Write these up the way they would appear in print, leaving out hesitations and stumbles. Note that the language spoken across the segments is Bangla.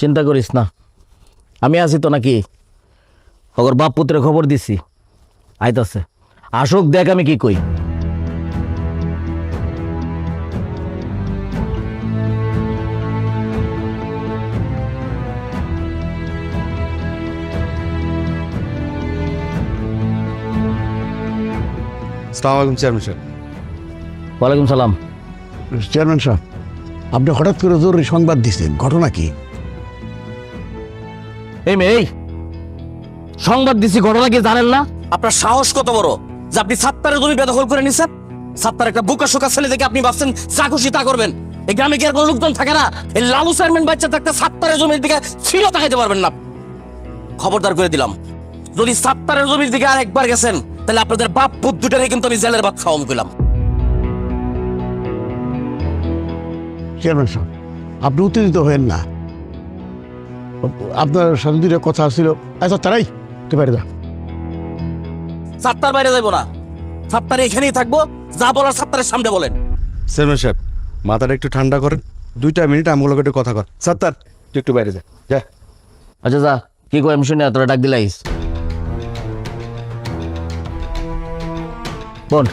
চিন্তা করিস না, আমি আছি তো নাকি। ওর বাপ পুত্রে খবর দিছি, আইতাছে। আসুক, দেখ আমি কি কই। আসসালামু আলাইকুম চেয়ারম্যান সাহেব। ওয়ালাইকুম সালাম। চেয়ারম্যান সাহেব, আপনি হঠাৎ করে জরুরি সংবাদ দিচ্ছেন, ঘটনা কি? এই মেয়ে, এই সংবাদ দিছি, ঘটনা কি জানেন না? আপনার সাহস কত বড় যে আপনি সাত্তারের জমি বেদখল করে নিছেন? সাত্তার একটা বোকা শোকা ছেলে দেখে আপনি ভাবছেন যা খুশি তা করবেন। এই গ্রামে কি আর কোনো লোকজন থাকে না? এই লালু চেয়ারম্যান বাচ্চা থাকতে সাত্তারের জমির দিকে ছিল তাকাইতে পারবেন না। খবরদার করে দিলাম, যদি সাত্তারের জমির দিকে আর একবার গেছেন তাহলে আপনাদের বাপ পুত দুটারে কিন্তু আমি জেলের ভাত খাওয়াম কইলাম। চেয়ারম্যান সাহেব, আপনি উত্তেজিত হয়েন না। আপনার সাথে দুটো কথা ছিল। আচ্ছা তারাই তুই বাইরে যা। সাত্তার বাইরে যাইবো না, সাত্তার এখানেই থাকবো। যা বলার সাত্তারের সামনে বলেন। চেয়ারম্যান সাহেব, মাথাটা একটু ঠান্ডা করেন, 2 মিনিট আমগুলোকে একটু কথা কর। সাত্তার, তুই একটু বাইরে যা যা। আচ্ছা যা, কি কই আমি শুনে তোরা ডাক দিলাইস। বোন,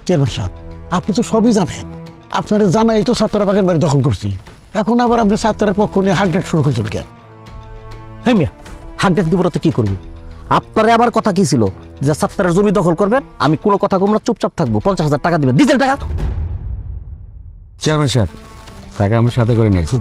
চেয়ারম্যান সাহেব, আপনি তো সবই জানেন। আপনারা জানাই তো সাতরা বাগের বাড়ি দখল করছি। এখন আবার আপনি সাতটার পক্ষ নিয়ে হাঁকডাক শুরু করছেন কেন? হ্যাঁ মিয়া, হাক ডাক দিব তো কি করবি? আপনারে আবার কথা কি ছিল যে সাত্তারের জমি দখল করবেন? আমি কোনো কথা কম না, চুপচাপ থাকবো। 50,000 টাকা দিবেন, ডিজেল টাকা। চেয়ারম্যান সাহেব, টাকা আমার সাথে করে নিয়েছি,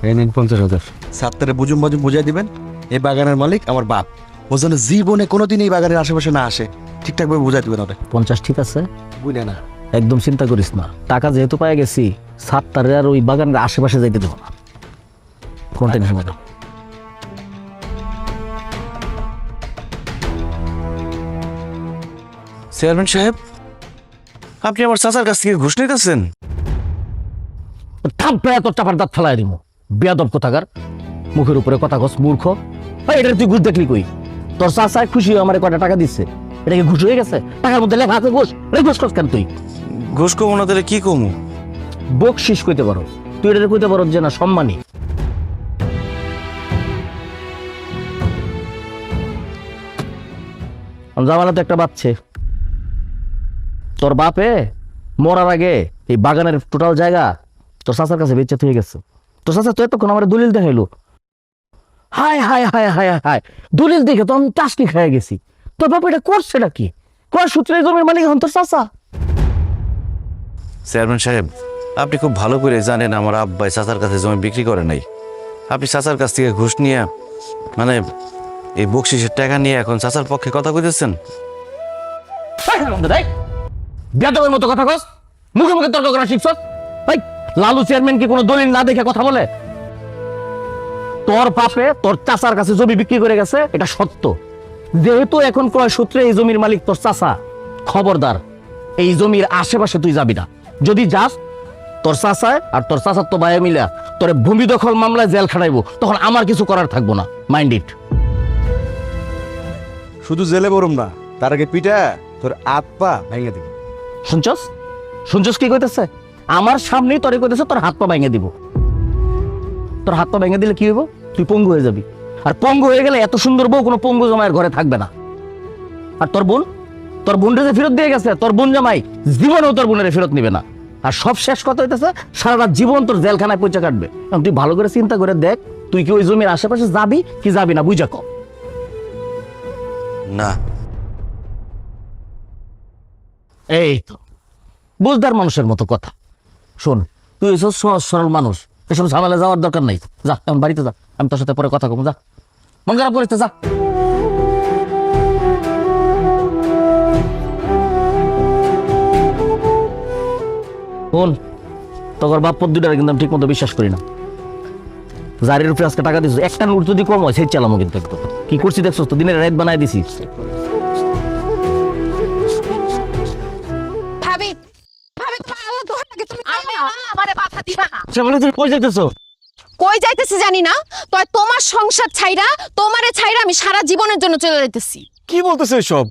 এই নিন 50,000। সাত্তারে বুঝুম বুঝাই দিবেন, এই বাগানের মালিক আমার বাপ। ও যেন জীবনে কোনোদিন এই বাগানের আশেপাশে না আসে, ঠিকঠাকভাবে বুঝাই দিবেন ওদের। 50 ঠিক আছে, বুঝলে না? একদম চিন্তা করিস না। টাকা যেহেতু পাই গেছি, সাত্তারের আর ওই বাগানের আশেপাশে যাইতে দেবো না, কোনো টেনশন নেই। চেয়ারম্যান সাহেব, আপনি আমার চাচার কাছ থেকে ঘুষ নিতেছেন? থাপড়ে এত চাপার দাঁত ফেলাই দিব, বেয়াদব কোথাকার। মুখের উপরে কথা কস, মূর্খ। এটা তুই ঘুষ দেখলি কই? তোর চাচায় খুশি হয়ে আমার কয়টা টাকা দিচ্ছে, এটা কি ঘুষ হয়ে গেছে? টাকার মধ্যে লেখা আছে ঘুষ। ঘুষ কস কেন তুই? ঘুষ কমো না তাহলে কি কমু? বকশিস কইতে পারো, তুই এটা কইতে পারো যে না সম্মানী। জামালা তো একটা বাচ্চে, তোর বাপে মরার আগে এই বাগানের টোটাল জায়গা তোর চাচার কাছে বেচে হয়ে গেছে। তোর চাচা তো এতক্ষণ আমার দলিল দেখাইলো। হায় হায় হায় হায় হায়, দলিল দেখে তো আমি টাসকি খেয়ে গেছি। তোর বাপ এটা করছে নাকি? কয় সূত্রে জমির মালিক হন তোর চাচা? চেয়ারম্যান সাহেব, আপনি খুব ভালো করে জানেন আমার আব্বাই চাচার কাছে জমি বিক্রি করে নাই। আপনি চাচার কাছ থেকে ঘুষ নিয়ে, মানে এই বকশিসের টাকা নিয়ে এখন চাচার পক্ষে কথা কইতেছেন? বেয়াদবের মতো কথা কস, মুখে মুখে তর্ক করা শিখছস? ভাই, লালু চেয়ারম্যান কি কোনো দলিল না দেখে কথা বলে? তোর বাপে তোর চাচার কাছে জমি বিক্রি করে গেছে, এটা সত্য। যেহেতু এখন ক্রয় সূত্রে এই জমির মালিক তোর চাচা, খবরদার এই জমির আশেপাশে তুই যাবি না। যদি যাস, তোর চাচায় আর তোর চাচার তো ভাই মিলা তোর ভূমি দখল মামলায় জেল খাটাইবো, তখন আমার কিছু করার থাকবো না। Mind it. শুধু জেলে বরুম না, তার আগে পিঠা তোর হাত পা ভেঙে দিবি। শুনছস? শুনছস কি কইতেছে? আমার সামনেই তোরে কইতেছে তোর হাত পা ভেঙে দিব। তোর হাত পা ভেঙে দিলে কি হইব? তুই পঙ্গু হয়ে যাবি। আর পঙ্গু হয়ে গেলে এত সুন্দর বউ কোনো পঙ্গু জামাইয়ের ঘরে থাকবে না। আর তোর বোন, তোর বোনটা যে ফেরত দিয়ে গেছে, তোর বোন জামাই জীবনেও তোর বোনের ফেরত নিবে না। আর সব শেষ কথা হইতেছে, সারা জীবন তোর জেলখানায় পয়সা কাটবে। এখন তুই ভালো করে চিন্তা করে দেখ, তুই কি ওই জমির আশেপাশে যাবি কি যাবি না, বুঝা কর। না, এই তো বুঝদার মানুষের মতো কথা। শোন, তুই এসব সহজ সরল মানুষ, এসব ঝামেলা যাওয়ার দরকার নাই। যা, এখন বাড়িতে যা, আমি তোর সাথে পরে কথা কম। যা, মন খারাপ করিস, যা। শোন, তোর বাপ দুটার কিন্তু আমি ঠিক মতো বিশ্বাস করি না। জারির উপরে আজকে টাকা দিছিস, একটা নোট যদি কম হয় সেই চালামো কিন্তু একদম। কি করছি দেখছো তো, দিনের রাত বানায় দিছিস। ভাবি ভাবি তোমার আল্লাহ দোহাই লাগে, তুমি আমারে বাধা দিবা না। সে বলে তুমি কই যাইতেছো? কই যাইতেছি জানি না, তয় তোমার সংসার ছাইরা, তোমারে ছাইরা আমি সারা জীবনের জন্য চলে যাইতেছি। কি বলতেছে এসব?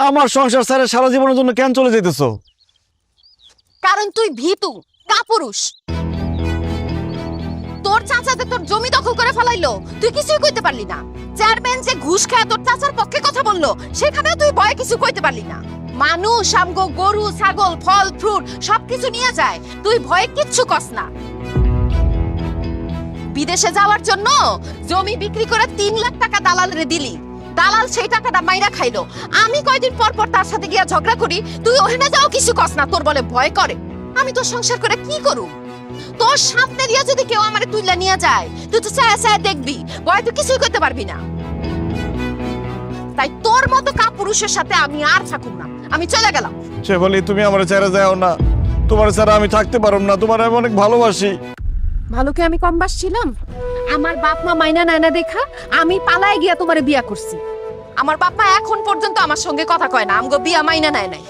আমার সংসার ছেড়ে সারা জীবনের জন্য কেন চলে যাইতেছো? কারণ তুই ভীতু, কাপুরুষ। তোর চাচাতে তোর জমি দখল করে ফেলাইলো, তুই কিছুই কইতে পারলি না। চেয়ারম্যান যে ঘুষ খায় তোর চাচার পক্ষে কথা বললো, সেখানেও তুই ভয়ে কিছু কইতে পারলি না। মানুষ আমগো গরু ছাগল ফল ফ্রুট সবকিছু নিয়ে যায়, তুই ভয়ে কিচ্ছু কস না। বিদেশে যাওয়ার জন্য জমি বিক্রি করে 3 লাখ টাকা দালালরে দিলি, দালাল সেই টাকাটা মাইরা খাইলো। আমি কয়দিন পর পর তার সাথে গিয়া ঝগড়া করি, তুই ওখানে যাও কিছু কস না, তোর বলে ভয় করে। আমি তোর সংসার করে কি করু? তোর সামনে দিয়া যদি কেউ আমারে তুইলা নিয়ে যায়, তুই তো চায় চায় দেখবি, ভয় তুই কিছুই করতে পারবি না। তাই তোর মতো কাপুরুষের সাথে আমি আর থাকুম না, আমি চলে গেলাম। সে বলি তুমি আমার ছেড়ে যাও না, তোমার ছাড়া আমি থাকতে পারব না, তোমার আমি অনেক ভালোবাসি। ভালোকে আমি কম বাসছিলাম? আমার বাপ মা মাইনা নায়না দেখা আমি পালায় গিয়া তোমারে বিয়া করছি। আমার বাপ মা এখন পর্যন্ত আমার সঙ্গে কথা কয় না, আমগো বিয়া মাইনা নেয় নাই।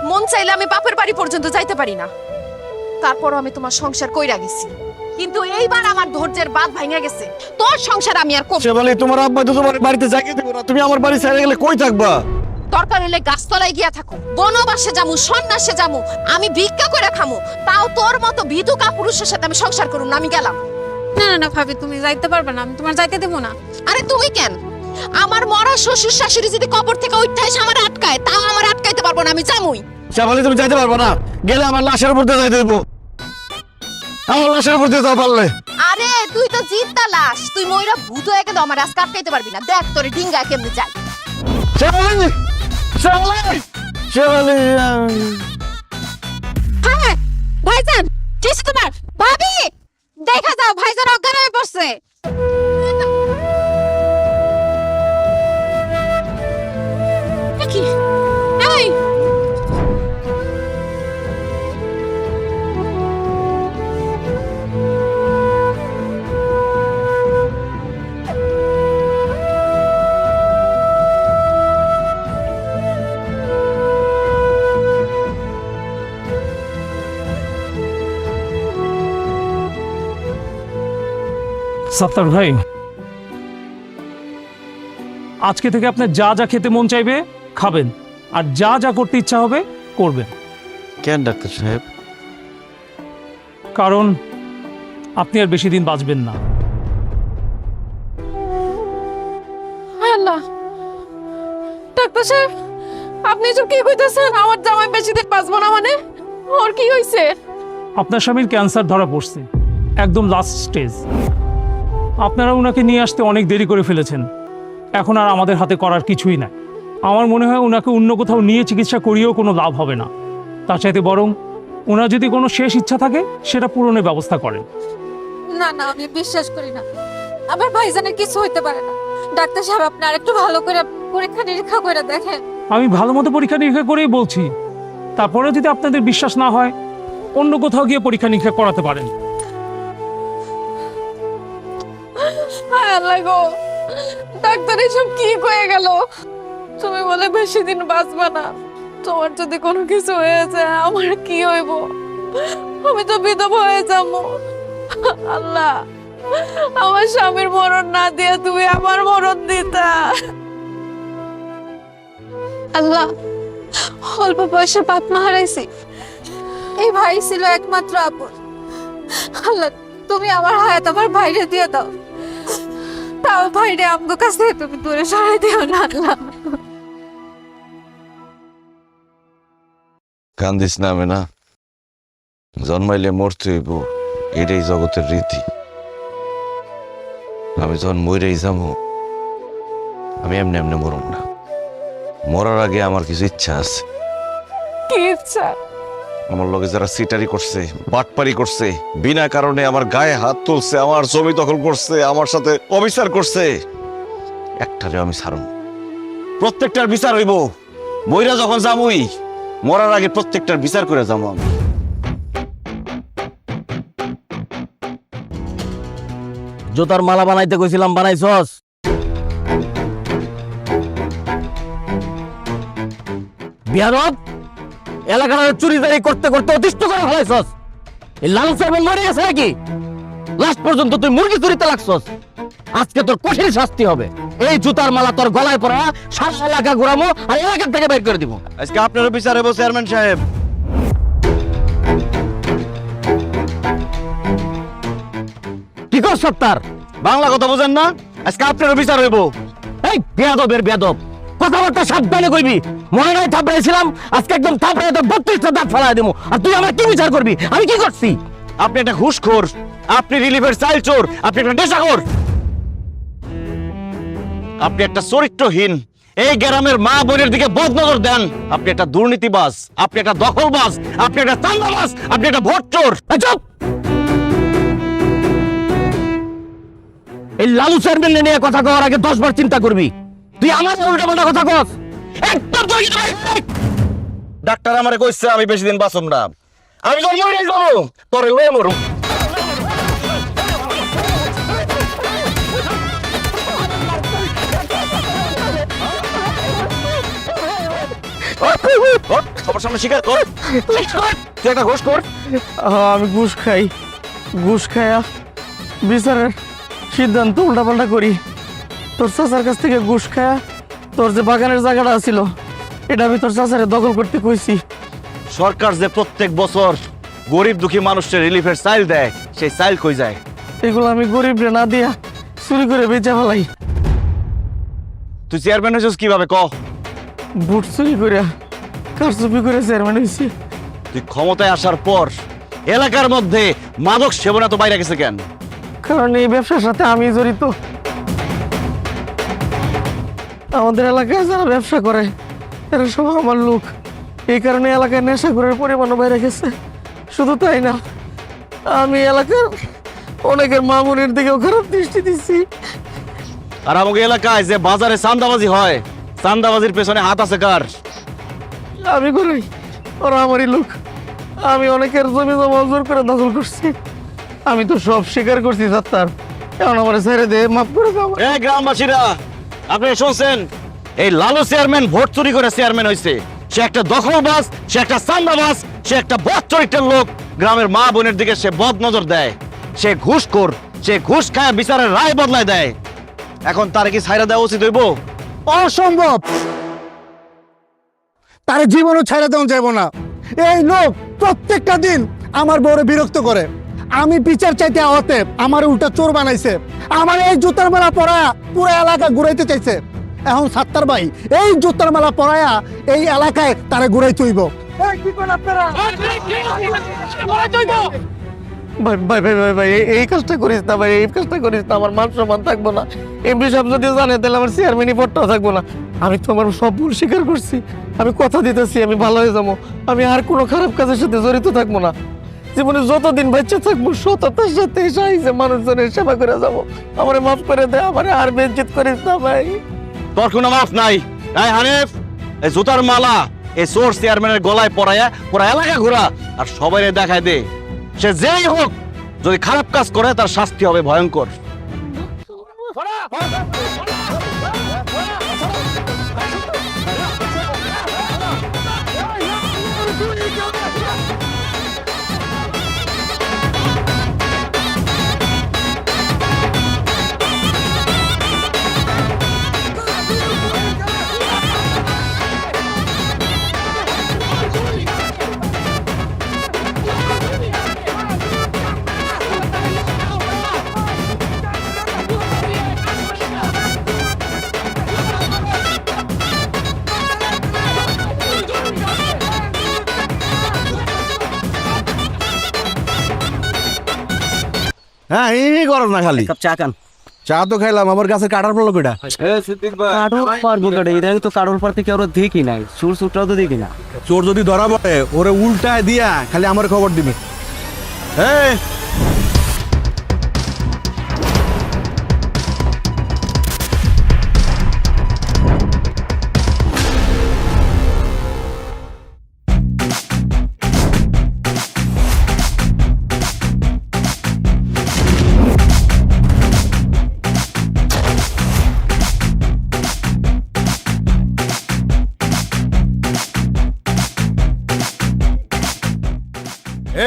মন চাইলে আমি বাপের বাড়ি পর্যন্ত যাইতে পারি না, তারপরও আমি তোমার সংসার কইরা গেছি। কিন্তু এইবার আমার ধৈর্যের বাঁধ ভাঙা গেছে, তোর সংসার আমি আর করব। সে বলি তোমার আব্বা তো তোমার বাড়িতে জায়গা দেবো না, তুমি আমার বাড়ি ছেড়ে গেলে কই থাকবা? দরকার হলে গাছতলায় গিয়া থাকো, বনবাসে যামু, সন্ন্যাসে যামু, আমি ভিক্ষা করে খামু, তাও তোর মতো বিধু কাপুরুষের সাথে আমি সংসার করুম না। আমি গেলাম। না না না ভাবি, তুমি যাইতে পারবে না, আমি তোমার যাইতে দেবো না। আরে তুমি কেন? আমার মরা শ্বশুর শাশুড়ি যদি কবর থেকে উঠতে এসে আমার আটকায়, তাও আমার আটকাইতে পারবো না, আমি যামুই। সে বলি তুমি যাইতে পারবো না, গেলে আমার লাশের উপর দিয়ে যাইতে দেবো, আমার লাশের উপর দিয়ে যাও পারলে। আরে তুই তো জিদ্দা লাশ, তুই ময়রা ভূত হয়ে গেলে আমার আজকে আটকাইতে পারবি না। দেখ তোরে ডিঙ্গা কেমনে যায়। সে বলি হ্যাঁ ভাইজান, কি হইছে তোমার? ভাবি দেখা যাও, ভাইজান অজ্ঞান হয়ে পড়ছে। কি? এই সাত্তার ভাই, আজকে থেকে আপনার যা যা খেতে মন চাইবে খাবেন, আর যা যা করতে ইচ্ছা হবে করবেন। কেন ডাক্তার সাহেব? কারণ আপনি আর বেশি দিন বাঁচবেন না। আল্লাহ, ডাক্তার সাহেব আপনি এসব কি কইতেছেন? আমার জামাই বেশি দিন বাঁচবো না মানে? ওর কি হইছে? আপনার স্বামীর ক্যান্সার ধরা পড়ছে, একদম লাস্ট স্টেজ। আপনারা ওনাকে নিয়ে আসতে অনেক দেরি করে ফেলেছেন, এখন আর আমাদের হাতে করার কিছুই নাই। আমার মনে হয় ওনাকে অন্য কোথাও নিয়ে চিকিৎসা করিয়েও কোনো লাভ হবে না, তার চাইতে বরং ওনার যদি কোনো শেষ ইচ্ছা থাকে সেটা পূরণের ব্যবস্থা করেন। না না, আমি বিশ্বাস করি না, আমার ভাইজানের কিছু হইতে পারে না। ডাক্তার সাহেব আপনি আরেকটু ভালো করে পরীক্ষা নিরীক্ষা করে দেখেন। আমি ভালো মতো পরীক্ষা নিরীক্ষা করেই বলছি, তারপরে যদি আপনাদের বিশ্বাস না হয় অন্য কোথাও গিয়ে পরীক্ষা নিরীক্ষা করাতে পারেন। হায় আল্লাহ গো, ডাক্তার এসব কি কয়ে গেল? তুমি বলে বেশি দিন বাঁচবে না, তোমার যদি কোনো কিছু হয়ে যায় আমার কি হইব? আমি তো বিধবা হয়ে যাবো। আল্লাহ, আমার স্বামীর মরণ না দিয়ে তুমি আমার মরণ দিতা। আল্লাহ, অল্প বয়সে বাপ মা হারাইছি, এই ভাই ছিল একমাত্র আপন। আল্লাহ, তুমি আমার হায়াত আমার ভাইরে দিয়ে দাও, তাও ভাইরে আমার কাছ থেকে তুমি দূরে সরাই দিও না। আল্লাহ, কান্দিস না মেনা, জন্মাইলে মরতে হইব, এটাই জগতের রীতি। আমি যখন মরেই যাবো, আমি এমনি এমনি মরুম না, মরার আগে আমার কিছু ইচ্ছা আছে। কি ইচ্ছা? আমার লগে যারা সিটারি করছে, বাটপারি করছে, বিনা কারণে আমার গায়ে হাত তুলছে, আমার জমি দখল করছে, আমার সাথে অবিচার করছে, একটারে আমি ছাড়ব, প্রত্যেকটার বিচার হইব। মইরা যখন যাবই, মরার আগে প্রত্যেকটার বিচার করে যাবো আমি। জুতার মালা বানাইতে কইছিলাম, বানাইছস? বিয়ারব, এলাকার চুরিদারি করতে করতে অতিষ্ঠ করে ফেলাইছস। এই লাল সাহেব মরে গেছে নাকি? লাস্ট পর্যন্ত তুই মুরগি চুরিতে লাগছস। আজকে তোর কঠিন শাস্তি হবে। এই জুতার মালা তোর গলায় পরা, সারা এলাকা ঘুরামো আর এলাকা থেকে বের করে দিব। আজকে আপনার বিচার হইব চেয়ারম্যান সাহেব। কস সত্তার? বাংলা কথা বোঝেন না? আজকে আপনারও বিচার হইব। এই বেয়াদবের বেয়াদব, কথাবার্তা সাবধানে কইবি। মনে নয় থাপড়াইছিলাম, আজকে একদম থাপড়াই তোর 32টা দাঁত ফেলাই দেবো। আর তুই আমার কি বিচার করবি? আমি কি করছি? আপনি একটা ঘুষখোর, আপনি রিলিফের চাইল চোর, আপনি একটা নেশাখোর, আপনি একটা চরিত্রহীন, এই গ্রামের মা বোনের দিকে বদনজর দেন। আপনি একটা দুর্নীতিবাজ, আপনি একটা দখলবাজ, আপনি একটা চাঁদাবাজ, আপনি একটা ভোট চোর। এই চুপ! এই লালু চেয়ারম্যান নিয়ে কথা কওয়ার আগে 10 বার চিন্তা করবি। তুই আমার উল্টাপাল্টা কথা কস, একদম তুই ডাক্তার আমারে কইছে আমি বেশি দিন বাঁচব না। আমি তোর মরে যাবো, তোরে লয়ে মরু। সবার সামনে স্বীকার কর, তুই একটা ঘোষ কর। আমি ঘুষ খাই, ঘুষ খায়া বিচারের সিদ্ধান্ত উল্টাপাল্টা করি। তোর চাচার কাছ থেকে ঘুষ খায়া তোর যে বাগানের জায়গাটা ছিল, এটা আমি তোর চাচারে দখল করতে কইছি। সরকার যে প্রত্যেক বছর গরিব দুঃখী মানুষের রিলিফের চাইল দেয়, সেই চাইল কই যায়? এগুলো আমি গরিবরে না দিয়া চুরি করে বেচা ফেলাই। তুই চেয়ারম্যান হয়েছিস কিভাবে ক? বুট চুরি করে, কারচুপি করে চেয়ারম্যান হয়েছি। তুই ক্ষমতায় আসার পর এলাকার মধ্যে মাদক সেবনা তো বাইরে গেছে কেন? কারণ এই ব্যবসার সাথে আমি জড়িত। আমাদের এলাকায় যারা ব্যবসা করে এরা সব আমার লোক। এই কারণে এলাকায় নেশাখোরের পরিমাণও বেড়ে গেছে। শুধু তাই না, আমি এলাকার অনেকের মা বোনের দিকেও খারাপ দৃষ্টি দিচ্ছি। আর আমাকে এলাকায় যে বাজারে চাঁদাবাজি হয়, চাঁদাবাজির পেছনে হাত আছে কার? আমি করি, ওরা আমারই লোক। আমি অনেকের জমি জমা জোর করে দখল করছি। আমি তো সব স্বীকার করছি সত্তার। এখন আমার ছেড়ে দে, মাফ করে দাও। এই গ্রামবাসীরা, আপনি শুনছেন, এই লালু চেয়ারম্যান ভোট চুরি করে চেয়ারম্যান হয়েছে। সে একটা দখলবাজ, সে একটা চাঁদাবাজ, সে একটা বদ চরিত্রের লোক। গ্রামের মা বোনের দিকে সে বদ নজর দেয়, সে ঘুষখোর, সে ঘুষ খায় বিচারের রায় বদলায় দেয়। এখন তার কি ছাইরা দেওয়া উচিত হইব? অসম্ভব, তার জীবনও ছাইড়া দেওয়া যাবো না। এই লোক প্রত্যেকটা দিন আমার বউরে বিরক্ত করে। আমি বিচার চাইতে আওয়াতে আমার উল্টা চোর বানাইছে। আমার এই জুতার মালা পরায়া পুরো এলাকা ঘুরাইতে চাইছে। এখন সাত্তার ভাই এই জুতার মালা পরায়া এই এলাকায় তারা ঘুরাইতে হইব। কি করেন আপনারা? ভাই ভাই ভাই ভাই ভাই, এই কাজটা করিস না ভাই, এই কাজটা করিস না। আমার মান সম্মান থাকবো না। এমপি সাহেব যদি জানে তাহলে আমার চেয়ারম্যানই পদটাও থাকবো না। আমি তো আমার সব ভুল স্বীকার করছি। আমি কথা দিতেছি আমি ভালো হয়ে যাবো। আমি আর কোনো খারাপ কাজের সাথে জড়িত থাকবো না। জীবনে যতদিন বাচ্চা থাকবো সততার সাথে সাহায্যে মানুষজনের সেবা করে যাবো। আমারে মাফ করে দে, আমারে আর বেজ্জিত করিস না ভাই। তোর কোনো মাফ নাই। এই হানিফ, এই জুতার মালা এই চোর চেয়ারম্যানের গলায় পরায়া পুরা এলাকা ঘোরা আর সবাই দেখায় দে, সে যেই হোক যদি খারাপ কাজ করে তার শাস্তি হবে ভয়ঙ্কর। হ্যাঁ, এই গরম না খালি চা কান চা তো খাইলাম, আমার গাছের কাটার পড়লো কইটা। কাঠল পারবো কেটে, এটা তো কাঠল পারতে কি ওরা দেখি নাই, সুর সুরটাও তো দেখি না। চোর যদি ধরা পড়ে ওরে উল্টায় দিয়া খালি আমার খবর দিবি। এই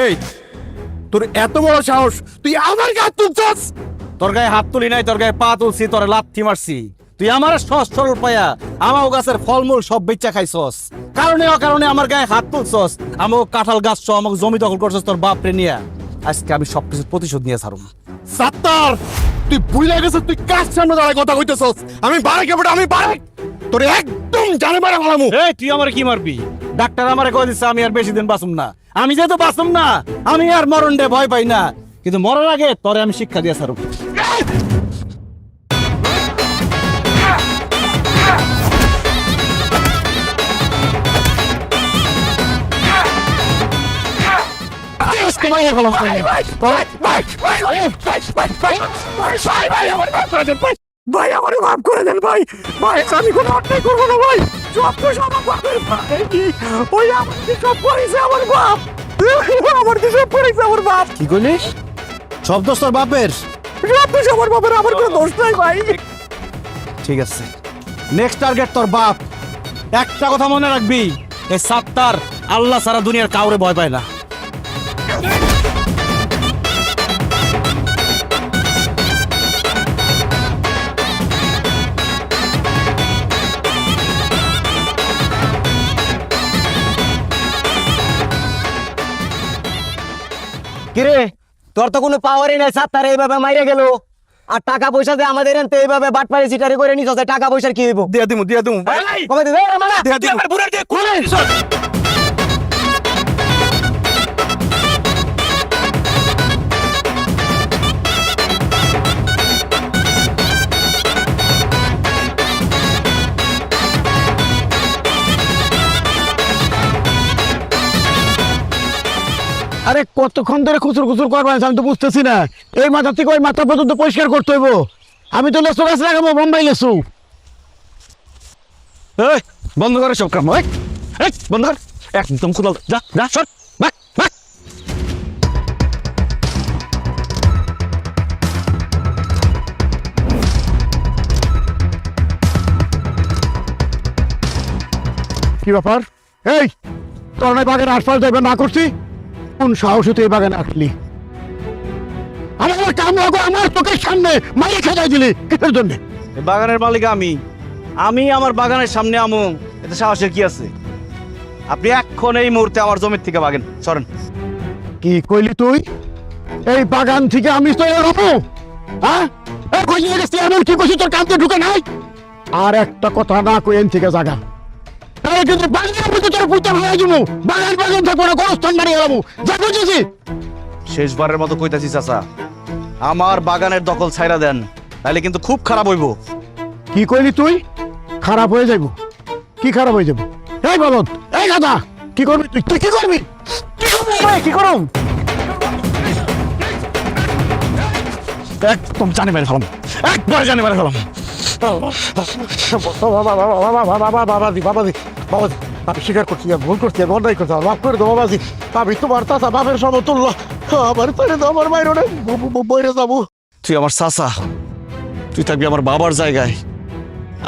এই তোর এত বড় সাহস, তুই আমার গায়ে তুলছস? তোর গায়ে হাত তুলি নাই, তোর গায়ে পা তুলছি, তোর লাথি মারছি। তুই আমার সহজ সরল পায়া আমার গাছের ফলমূল সব বেচা খাইছস, কারণে অকারণে আমার গায়ে হাত তুলছস, আমাকে কাঁঠাল গাছ সহ আমাকে জমি দখল করছস তোর বাপরে নিয়ে। আজকে আমি সবকিছু প্রতিশোধ নিয়ে ছাড়ুম। সাত্তার, তুই ভুলে গেছিস তুই কার সামনে দাঁড়ায় কথা কইতেছস? আমি বারেকে বেটা, আমি বারেক তোরে একদম জানে মারা ফেলামু। এই তুই আমারে কি মারবি? ডাক্তার আমারে কই দিছে আমি আর বেশি দিন বাঁচুম না। আমি যেহেতু বাঁচুম না, আমি আর মরণ ডে ভয় পাই না, কিন্তু মরার আগে তোরে আমি শিক্ষা দিয়ে ছাড়ব। ভাই আমার মাফ করে দেন ভাই, ভাই আমি কোনো অন্যায় করবো না ভাই, সব তো সব আমার বাপের ভাই, ওই আমার কি সব করেছে আমার বাপ, আমার কি সব করেছে আমার বাপ। কি কইলিস? সব দোষ তোর বাপের? সব তো আমার বাপের, আমার কোনো দোষ নাই ভাই। ঠিক আছে, নেক্সট টার্গেট তোর বাপ। একটা কথা মনে রাখবি, এই সাত্তার আল্লাহ সারা দুনিয়ার কাউরে ভয় পায় না। কিরে, তোর তো কোনো পাওয়ারই নাই, সাত্তার এইভাবে মাইরে গেল। আর টাকা পয়সা দিয়ে আমাদের এনতে এইভাবে বাটপাড়ি চিটারি করে নিছ, টাকা পয়সার কি হইব? দিয়া দিমু কবে দিবে? দিয়া দিমু। আরে কতক্ষণ ধরে খুচুর খুচুর করবেন আমি তো বুঝতেছি না, এই মাথা থেকে ওই মাথা পর্যন্ত পরিষ্কার করতে হইব। আমি তো লেসু গাছ লাগাবো, বোম্বাই লেসু। এই বন্ধ করে সব কাম, এই এই বন্ধ কর, একদম খুলে যা যা সর বাক বাক। কি ব্যাপার? এই তোর নাই বাগানে আশপাশ যাইবে না করছি, কোন সাহসে তুই এই বাগানে আসলি? আমার কাম লাগো, আমার চোখের সামনে মারি খেদাই দিলি কিসের জন্য? এই বাগানের মালিক আমি, আমি আমার বাগানের সামনে আমু, এতে সাহসের কি আছে? আপনি এখন এই মুহূর্তে আমার জমির থেকে বাগেন, সরেন। কি কইলি তুই? এই বাগান থেকে আমি তো এরকম, হ্যাঁ? এই কই নিয়ে গেছিস, এমন কি কইছিস তোর কামতে ঢুকে নাই? আর একটা কথা না কই এন থেকে জাগা, তাহলে কিন্তু বাগানের মধ্যে তোর পুঁতা হয়ে যাবো, বাগান বাগান থাকবো না, গোরস্থান বানিয়ে যাবো, যা বুঝেছি। শেষবারের মতো কইতাছি চাচা, আমার বাগানের দখল ছাইরা দেন, তাহলে কিন্তু খুব খারাপ হইব। কি কইলি তুই? খারাপ হয়ে যাবো? কি খারাপ হয়ে যাবো? এই বলত, এই গাদা, কি করবি তুই? তুই কি করবি? কি করবি? কি করুম? একদম জানি মেরে ফেলাম, একবার জানি মেরে ফেলাম। বাবাজি বাবাজি বাবাজি, আমি স্বীকার করছি, ভুল করছি, অন্যায় করছি, মাফ করে দেবো বাবাজি। আমি তোমার চাচা বাপের সমতুল্য, আমার ছেড়ে দাও, আমার বাইরে বইরে যাবো। তুই আমার চাচা, তুই থাকবি আমার বাবার জায়গায়।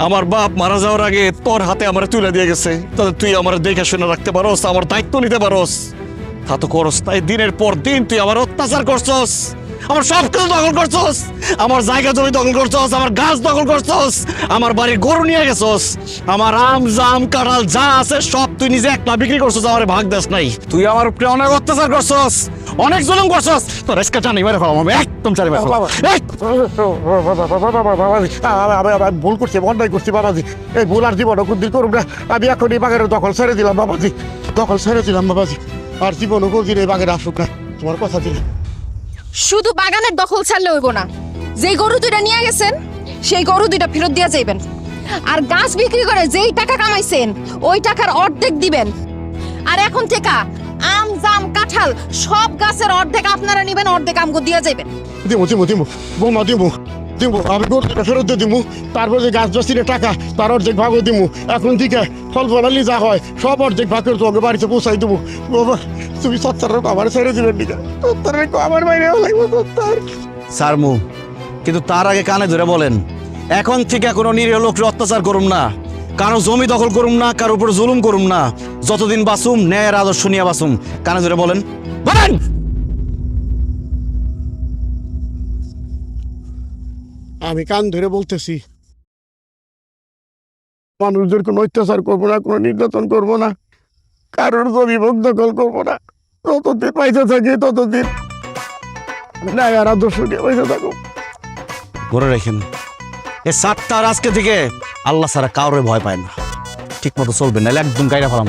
আমার বাপ মারা যাওয়ার আগে তোর হাতে আমার তুলে দিয়ে গেছে, তাহলে তুই আমার দেখে শুনে রাখতে পারোস, আমার দায়িত্ব নিতে পারোস, তা তো করস। তাই দিনের পর দিন তুই আমার অত্যাচার করছস, আমার সব কিছু দখল করছস, আমার জায়গা জমি দখল করছস, আমার গাছ দখল করছস, আমার বাড়ির গরু নিয়ে গেছস, আমার আম জাম কাঁঠাল যা আছে সব তুই নিজে একলা বিক্রি করছস, আমার ভাগ দেস নাই। তুই আমার উপরে অনেক অত্যাচার করছস, অনেক জুলুম করছস, তোর আজকে জানি মেরে ফেলাম, আমি একদম জানি মেরে ফেলাম। এই! আমি ভুল করছি, অন্যায় করছি বাবাজি, এই ভুল আর জীবন কোনদিন করুন না। আমি এখন এই বাগানের দখল ছেড়ে দিলাম বাবাজি, দখল ছেড়ে দিলাম বাবাজি, আর জীবন কোনদিন এই বাগানে আসুক না, তোমার কথা দিলাম। শুধু বাগানের দখল ছাড়লে হইব না, যেই গরু দুইটা নিয়ে গেছেন সেই গরু দুইটা ফেরত দিয়া যাইবেন। আর গাছ বিক্রি করে যেই টাকা কামাইছেন ওই টাকার অর্ধেক দিবেন। আর এখন থেকে আম জাম কাঁঠাল সব গাছের অর্ধেক আপনারা নিবেন, অর্ধেক আমগো দিয়া যাইবেন। দিমু দিমু দিমু বৌমা দিমু দিমু, আমি গরুটা ফেরত দিয়ে দিমু, তারপর যে গাছ বেচিলে টাকা তার অর্ধেক ভাগও দিমু। এখন থেকে ফল ফলালি যা হয় সব অর্ধেক ভাগ করে তোমাকে বাড়িতে পৌঁছাই দেবো। বাবা তুমি সত্তর আমার ছেড়ে দিবেন নিকা, সত্তর আমার বাইরে লাগবে সত্তর। সারমু, কিন্তু তার আগে কানে ধরে বলেন, এখন থেকে কোনো নিরীহ লোককে অত্যাচার করুম না, কারো জমি দখল করুম না, কারোর উপর জুলুম করুম না, যতদিন বাঁচুম ন্যায়ের আদর্শ নিয়ে বাঁচুম। কানে ধরে বলেন, বলেন। আমি কান ধরে বলতেছি, মানুষদের কোনো অত্যাচার করবো না, কোনো নির্যাতন করবো না, কারোর জমি ভোগ দখল করবো না, যতদিন পয়সা থাকে ততদিন না আর আদর্শ নিয়ে বসে থাকো। করে রেখেন এ সাতটার আজকে থেকে আল্লাহ ছাড়া কাউরে ভয় পায় না, ঠিক মতো চলবেন নাহলে একদম গাইরা ফেলাম।